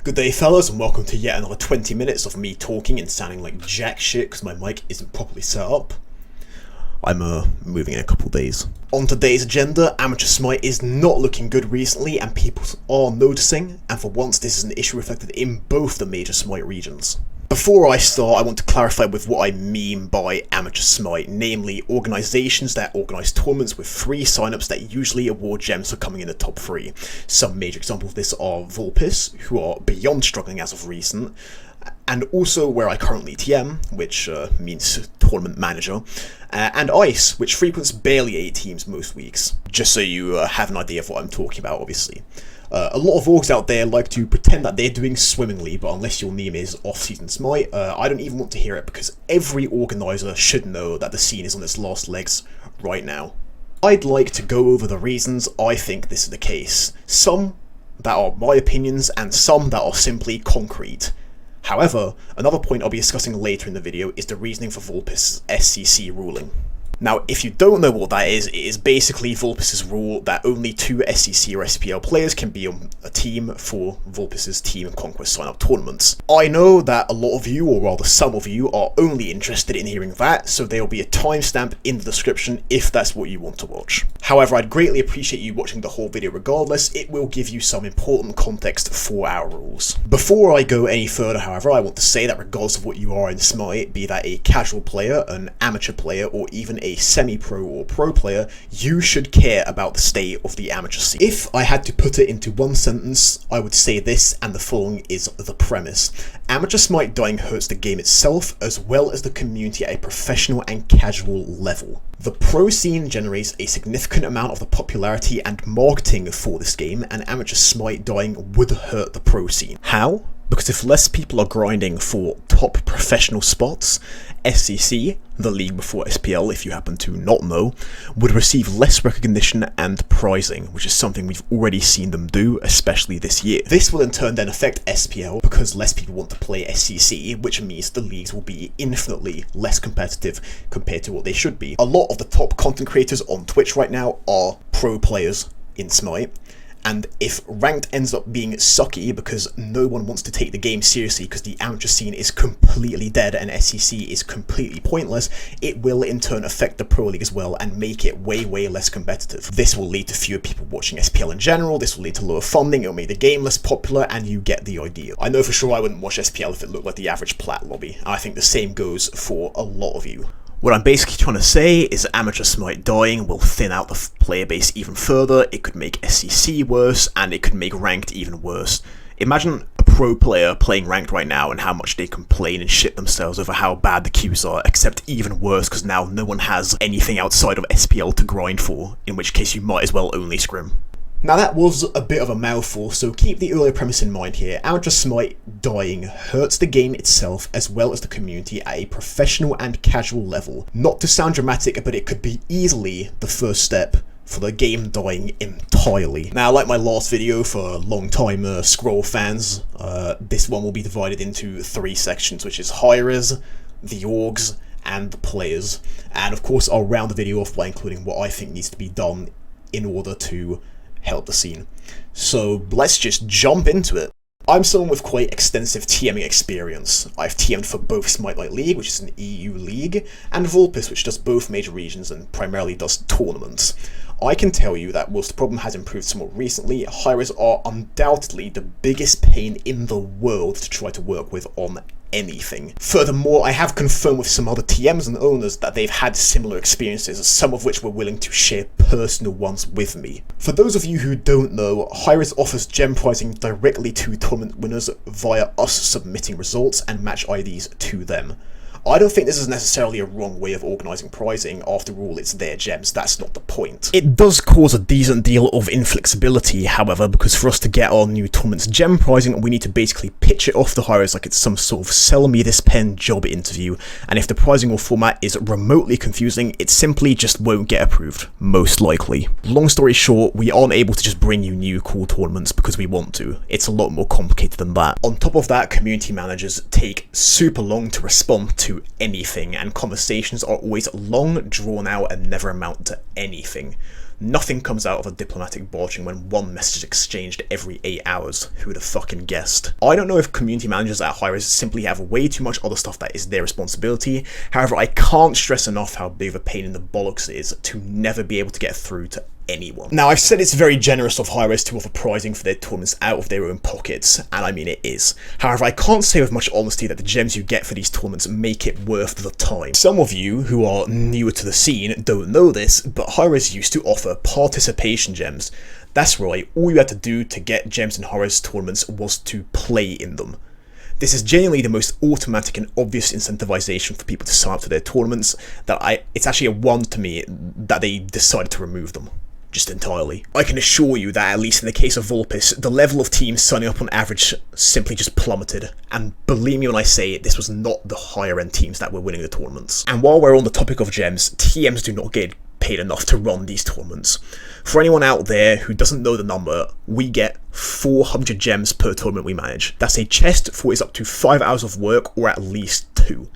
Good day fellas, and welcome to yet another 20 minutes of me talking and sounding like jack shit because my mic isn't properly set up. I'm moving in a couple days. On today's agenda, amateur Smite is not looking good recently and people are noticing, and for once this is an issue reflected in both the major Smite regions. Before I start, I want to clarify with what I mean by amateur Smite, namely organisations that organise tournaments with free signups that usually award gems for coming in the top 3. Some major examples of this are Vulpes, who are beyond struggling as of recent, and also where I currently TM, which means tournament manager, and ICE, which frequents barely 8 teams most weeks. Just so you have an idea of what I'm talking about, obviously. A lot of orgs out there like to pretend that they're doing swimmingly, but unless your name is Off-Season Smite, I don't even want to hear it because every organiser should know that the scene is on its last legs right now. I'd like to go over the reasons I think this is the case. Some that are my opinions and some that are simply concrete. However, another point I'll be discussing later in the video is the reasoning for Vulpes' SCC ruling. Now, if you don't know what that is, it is basically Vulpes' rule that only 2 SCC or SPL players can be on a team for Vulpes' Team and Conquest sign-up tournaments. I know that a lot of you, or rather some of you, are only interested in hearing that, so there will be a timestamp in the description if that's what you want to watch. However, I'd greatly appreciate you watching the whole video regardless. It will give you some important context for our rules. Before I go any further, however, I want to say that regardless of what you are in Smite, be that a casual player, an amateur player, or even a semi-pro or pro player, you should care about the state of the amateur scene. If I had to put it into one sentence, I would say this, and the following is the premise. Amateur Smite dying hurts the game itself, as well as the community at a professional and casual level. The pro scene generates a significant amount of the popularity and marketing for this game, and amateur Smite dying would hurt the pro scene. How? Because if less people are grinding for top professional spots, SCC, the league before SPL if you happen to not know, would receive less recognition and prizing, which is something we've already seen them do, especially this year. This will in turn then affect SPL because less people want to play SCC, which means the leagues will be infinitely less competitive compared to what they should be. A lot of the top content creators on Twitch right now are pro players in Smite. And if ranked ends up being sucky because no one wants to take the game seriously because the amateur scene is completely dead and SCC is completely pointless, it will in turn affect the pro league as well and make it way less competitive. This will lead to fewer people watching SPL in general, this will lead to lower funding, it'll make the game less popular, and you get the idea. I know for sure I wouldn't watch SPL if it looked like the average plat lobby. I think the same goes for a lot of you. What I'm basically trying to say is that amateur Smite dying will thin out the player base even further, it could make SCC worse, and it could make ranked even worse. Imagine a pro player playing ranked right now and how much they complain and shit themselves over how bad the queues are, except even worse because now no one has anything outside of SPL to grind for, in which case you might as well only scrim. Now that was a bit of a mouthful, so keep the earlier premise in mind here. Amateur Smite dying hurts the game itself as well as the community at a professional and casual level. Not to sound dramatic, but it could be easily the first step for the game dying entirely. Now, like my last video for long-time Scroll fans, this one will be divided into 3 sections, which is Hi-Rez, the orgs, and the players. And of course, I'll round the video off by including what I think needs to be done in order to help the scene. So let's just jump into it. I'm someone with quite extensive TMing experience. I've TM'd for both Smite Light League, which is an EU league, and Vulpes, which does both major regions and primarily does tournaments. I can tell you that whilst the problem has improved somewhat recently, Hi-Rez are undoubtedly the biggest pain in the world to try to work with on anything. Furthermore, I have confirmed with some other TMs and owners that they've had similar experiences, some of which were willing to share personal ones with me. For those of you who don't know, Hi-Rez offers gem pricing directly to tournament winners via us submitting results and match IDs to them. I don't think this is necessarily a wrong way of organising prizing. After all, it's their gems, that's not the point. It does cause a decent deal of inflexibility, however, because for us to get our new tournament's gem prizing, we need to basically pitch it off to Hi-Rez like it's some sort of sell me this pen job interview, and if the prizing or format is remotely confusing, it simply just won't get approved, most likely. Long story short, we aren't able to just bring you new cool tournaments because we want to. It's a lot more complicated than that. On top of that, community managers take super long to respond to anything, and conversations are always long, drawn out, and never amount to anything. Nothing comes out of a diplomatic barging when one message is exchanged every 8 hours. Who would have fucking guessed? I don't know if community managers at Hi-Rez simply have way too much other stuff that is their responsibility. However, I can't stress enough how big of a pain in the bollocks it is to never be able to get through to anyone. Now, I've said it's very generous of Hi-Rez to offer prizing for their tournaments out of their own pockets, and I mean it is. However, I can't say with much honesty that the gems you get for these tournaments make it worth the time. Some of you who are newer to the scene don't know this, but Hi-Rez used to offer participation gems. That's right, all you had to do to get gems in Hi-Rez tournaments was to play in them. This is genuinely the most automatic and obvious incentivization for people to sign up to their tournaments that it's actually a wonder to me that they decided to remove them. Just entirely. I can assure you that at least in the case of Vulpes, the level of teams signing up on average simply just plummeted, and believe me when I say it, this was not the higher end teams that were winning the tournaments. And while we're on the topic of gems, TMs do not get paid enough to run these tournaments. For anyone out there who doesn't know the number, we get 400 gems per tournament we manage. That's a chest for is up to 5 hours of work, or at least 2.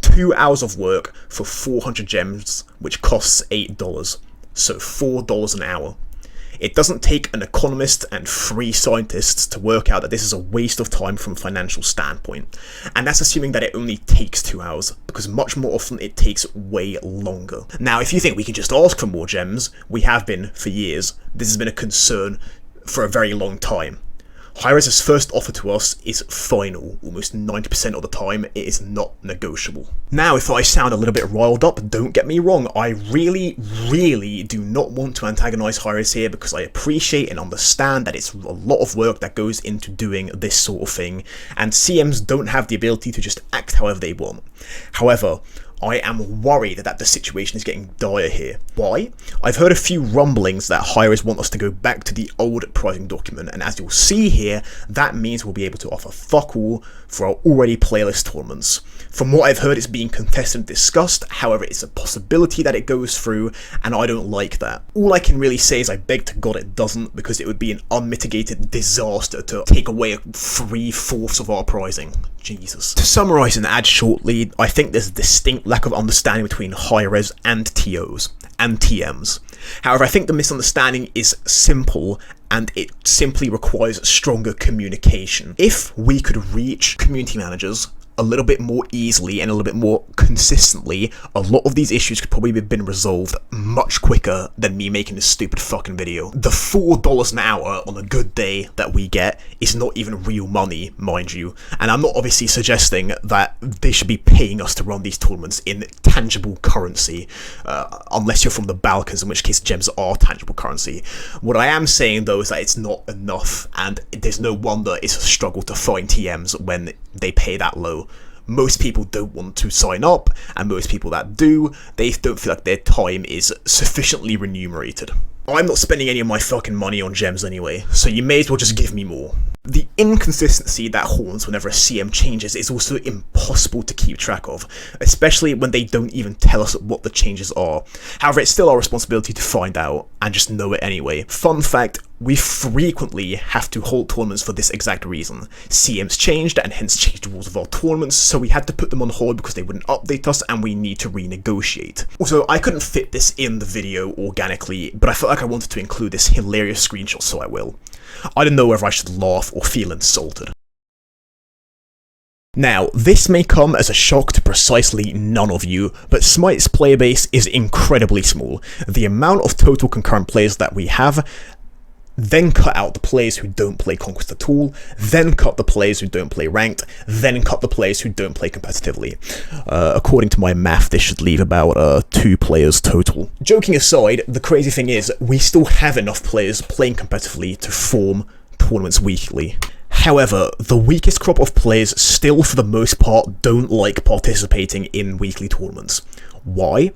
2 hours of work for 400 gems, which costs $8. So $4 an hour. It doesn't take an economist and 3 scientists to work out that this is a waste of time from a financial standpoint. And that's assuming that it only takes 2 hours, because much more often it takes way longer. Now, if you think we can just ask for more gems, we have been for years. This has been a concern for a very long time. Hi-Rez's first offer to us is final. Almost 90% of the time, it is not negotiable. Now, if I sound a little bit riled up, don't get me wrong, I really do not want to antagonize Hi-Rez here, because I appreciate and understand that it's a lot of work that goes into doing this sort of thing, and CMs don't have the ability to just act however they want. However, I am worried that the situation is getting dire here. Why? I've heard a few rumblings that Hi-Rez want us to go back to the old pricing document, and as you'll see here, that means we'll be able to offer fuck all for our already playlist tournaments. From what I've heard, it's being contested and discussed, however it's a possibility that it goes through, and I don't like that. All I can really say is I beg to God it doesn't, because it would be an unmitigated disaster to take away 3/4 of our pricing. Jesus. To summarise and add shortly, I think there's a distinct lack of understanding between Hi-Rez and TOs and TMs. However, I think the misunderstanding is simple, and it simply requires stronger communication. If we could reach community managers a little bit more easily and a little bit more consistently, a lot of these issues could probably have been resolved much quicker than me making this stupid fucking video. The $4 an hour on a good day that we get is not even real money, mind you, and I'm not obviously suggesting that they should be paying us to run these tournaments in tangible currency, unless you're from the Balkans, in which case gems are tangible currency. What I am saying though is that it's not enough, and there's no wonder it's a struggle to find TMs when they pay that low. Most people don't want to sign up, and most people that do, they don't feel like their time is sufficiently remunerated. I'm not spending any of my fucking money on gems anyway, so you may as well just give me more. The inconsistency that haunts whenever a CM changes is also impossible to keep track of, especially when they don't even tell us what the changes are. However, it's still our responsibility to find out, and just know it anyway. Fun fact, we frequently have to hold tournaments for this exact reason. CMs changed, and hence changed the rules of our tournaments, so we had to put them on hold because they wouldn't update us, and we need to renegotiate. Also, I couldn't fit this in the video organically, but I felt like I wanted to include this hilarious screenshot, so I will. I don't know whether I should laugh or feel insulted. Now, this may come as a shock to precisely none of you, but Smite's player base is incredibly small. The amount of total concurrent players that we have, then cut out the players who don't play Conquest at all, then cut the players who don't play Ranked, then cut the players who don't play competitively. According to my math, this should leave about 2 players total. Joking aside, the crazy thing is, we still have enough players playing competitively to form tournaments weekly. However, the weakest crop of players still, for the most part, don't like participating in weekly tournaments. Why?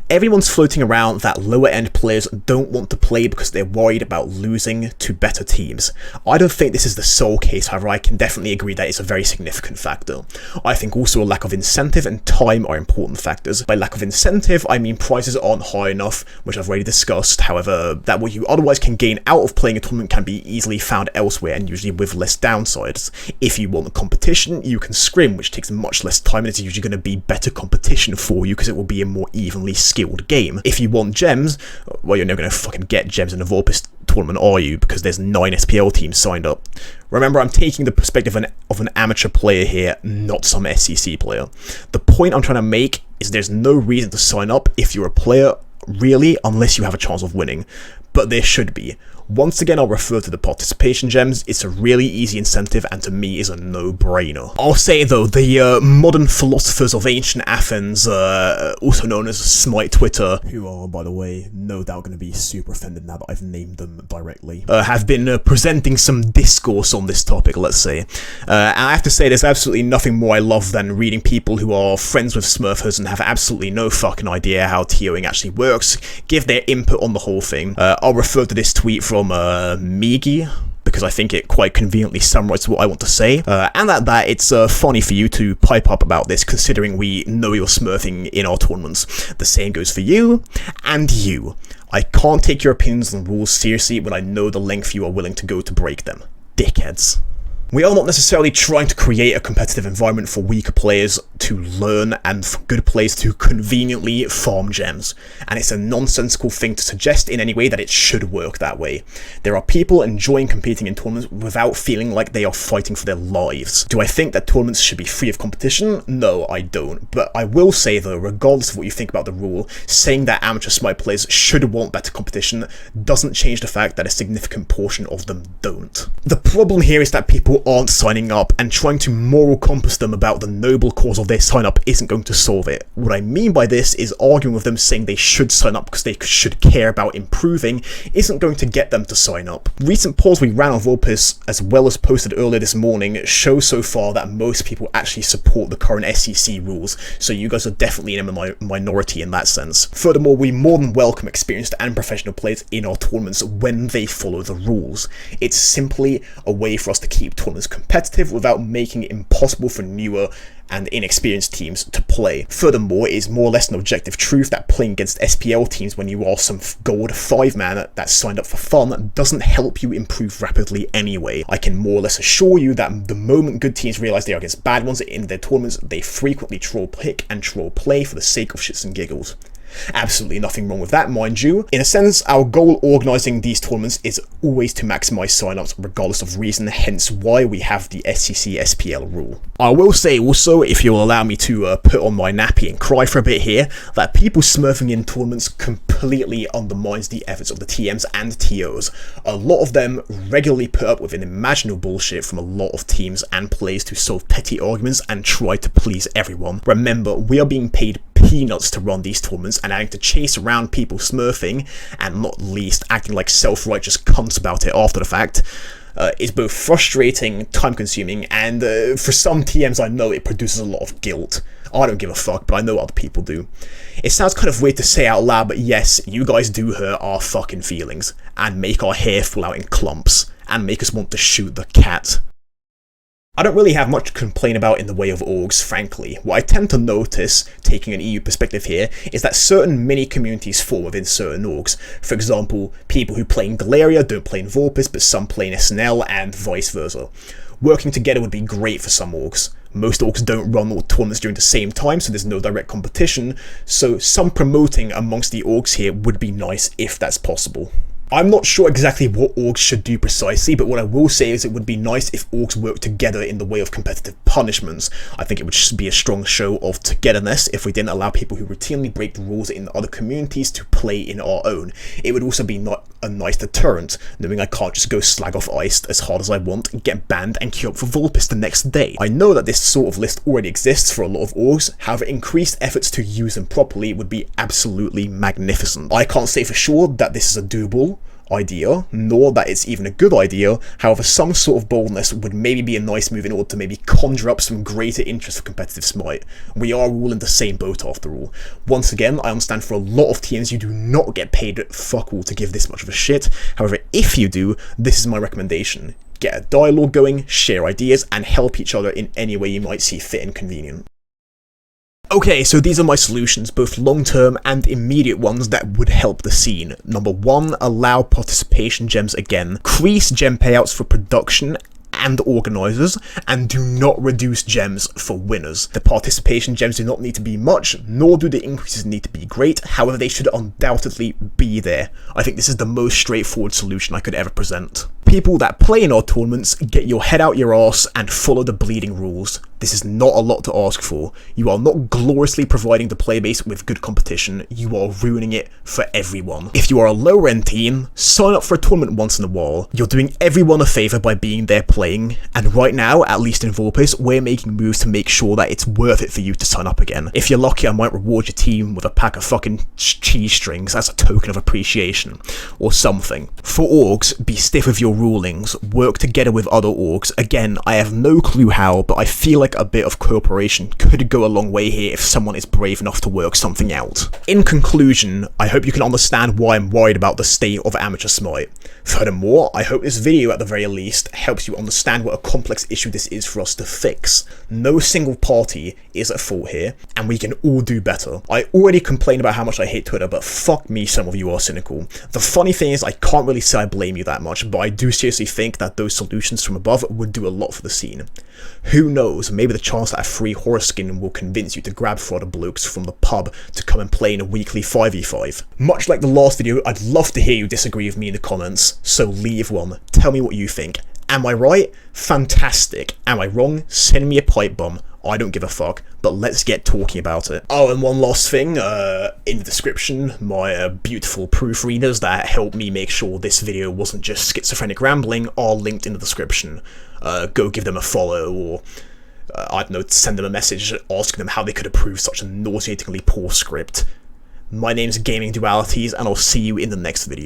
Everyone's floating around that lower end players don't want to play because they're worried about losing to better teams. I don't think this is the sole case, however I can definitely agree that it's a very significant factor. I think also a lack of incentive and time are important factors. By lack of incentive, I mean prices aren't high enough, which I've already discussed, however, that what you otherwise can gain out of playing a tournament can be easily found elsewhere and usually with less downtime. downsides. If you want the competition, you can scrim, which takes much less time and it's usually going to be better competition for you because it will be a more evenly skilled game. If you want gems, well, you're never going to fucking get gems in a Vorpus tournament, are you? Because there's 9 SPL teams signed up. Remember, I'm taking the perspective of an amateur player here, not some SCC player. The point I'm trying to make is there's no reason to sign up if you're a player, really, unless you have a chance of winning. But there should be. Once again, I'll refer to the participation gems. It's a really easy incentive and to me is a no-brainer. I'll say though, the modern philosophers of ancient Athens, also known as Smite Twitter, who are, by the way, no doubt going to be super offended now that I've named them directly, have been presenting some discourse on this topic, let's say. And I have to say, there's absolutely nothing more I love than reading people who are friends with Smurfers and have absolutely no fucking idea how TOing actually works, give their input on the whole thing. I'll refer to this tweet from Migi, because I think it quite conveniently summarizes what I want to say, and that it's funny for you to pipe up about this, considering we know you're smurfing in our tournaments. The same goes for you, and you. I can't take your opinions on rules seriously when I know the length you are willing to go to break them. Dickheads. We are not necessarily trying to create a competitive environment for weaker players to learn and for good players to conveniently farm gems, and it's a nonsensical thing to suggest in any way that it should work that way. There are people enjoying competing in tournaments without feeling like they are fighting for their lives. Do I think that tournaments should be free of competition? No, I don't. But I will say though, regardless of what you think about the rule, saying that amateur Smite players should want better competition doesn't change the fact that a significant portion of them don't. The problem here is that people aren't signing up, and trying to moral compass them about the noble cause of their sign up isn't going to solve it. What I mean by this is arguing with them saying they should sign up because they should care about improving isn't going to get them to sign up. Recent polls we ran on Vorpus, as well as posted earlier this morning, show so far that most people actually support the current SCC rules, so you guys are definitely in a minority in that sense. Furthermore, we more than welcome experienced and professional players in our tournaments when they follow the rules. It's simply a way for us to keep tournaments competitive without making it impossible for newer and inexperienced teams to play. Furthermore, it is more or less an objective truth that playing against SPL teams when you are some gold 5-man that signed up for fun doesn't help you improve rapidly anyway. I can more or less assure you that the moment good teams realize they are against bad ones in their tournaments, they frequently troll pick and troll play for the sake of shits and giggles. Absolutely nothing wrong with that, mind you. In a sense, our goal organising these tournaments is always to maximise sign-ups regardless of reason, hence why we have the SCC SPL rule. I will say also, if you'll allow me to put on my nappy and cry for a bit here, that people smurfing in tournaments completely undermines the efforts of the TMs and TOs. A lot of them regularly put up with unimaginable bullshit from a lot of teams and players to solve petty arguments and try to please everyone. Remember, we are being paid peanuts to run these tournaments, and having to chase around people smurfing, and not least acting like self-righteous cunts about it after the fact, is both frustrating, time-consuming, and for some TMs I know it produces a lot of guilt. I don't give a fuck, but I know other people do. It sounds kind of weird to say out loud, but yes, you guys do hurt our fucking feelings, and make our hair fall out in clumps, and make us want to shoot the cat. I don't really have much to complain about in the way of orgs, frankly. What I tend to notice, taking an EU perspective here, is that certain mini-communities form within certain orgs. For example, people who play in Galeria don't play in Vorpus, but some play in SNL, and vice versa. Working together would be great for some orgs. Most orgs don't run all tournaments during the same time, so there's no direct competition, so some promoting amongst the orgs here would be nice if that's possible. I'm not sure exactly what orgs should do precisely, but what I will say is it would be nice if orgs worked together in the way of competitive punishments. I think it would just be a strong show of togetherness if we didn't allow people who routinely break the rules in other communities to play in our own. It would also be not a nice deterrent, knowing I can't just go slag off Iced as hard as I want, get banned and queue up for Vulpes the next day. I know that this sort of list already exists for a lot of orgs, however increased efforts to use them properly would be absolutely magnificent. I can't say for sure that this is a doable idea, nor that it's even a good idea. However, some sort of boldness would maybe be a nice move in order to maybe conjure up some greater interest for competitive Smite. We are all in the same boat after all. Once again, I understand for a lot of teams you do not get paid fuck all to give this much of a shit. However, if you do, this is my recommendation. Get a dialogue going, share ideas, and help each other in any way you might see fit and convenient. Okay, so these are my solutions, both long-term and immediate ones that would help the scene. Number 1, allow participation gems again. Increase gem payouts for production and organisers, and do not reduce gems for winners. The participation gems do not need to be much, nor do the increases need to be great, however they should undoubtedly be there. I think this is the most straightforward solution I could ever present. People that play in our tournaments, get your head out your arse and follow the bleeding rules. This is not a lot to ask for. You are not gloriously providing the playbase with good competition, you are ruining it for everyone. If you are a lower end team, sign up for a tournament once in a while. You're doing everyone a favour by being there playing, and right now, at least in Vorpis, we're making moves to make sure that it's worth it for you to sign up again. If you're lucky, I might reward your team with a pack of fucking cheese strings as a token of appreciation, or something. For orgs, be stiff with your rulings, work together with other orgs. Again, I have no clue how, but I feel like a bit of cooperation could go a long way here if someone is brave enough to work something out. In conclusion, I hope you can understand why I'm worried about the state of amateur Smite. Furthermore, I hope this video at the very least helps you understand what a complex issue this is for us to fix. No single party is at fault here, and we can all do better. I already complained about how much I hate Twitter, but fuck me, some of you are cynical. The funny thing is, I can't really say I blame you that much, but I do seriously think that those solutions from above would do a lot for the scene. Who knows, maybe the chance that a free horror skin will convince you to grab Frodder blokes from the pub to come and play in a weekly 5v5. Much like the last video, I'd love to hear you disagree with me in the comments, so leave one. Tell me what you think. Am I right? Fantastic. Am I wrong? Send me a pipe bomb. I don't give a fuck, but let's get talking about it. Oh, and one last thing, in the description, my beautiful proofreaders that helped me make sure this video wasn't just schizophrenic rambling are linked in the description. Go give them a follow, or I don't know, send them a message asking them how they could approve such a nauseatingly poor script. My name's Gaming Dualities, and I'll see you in the next video.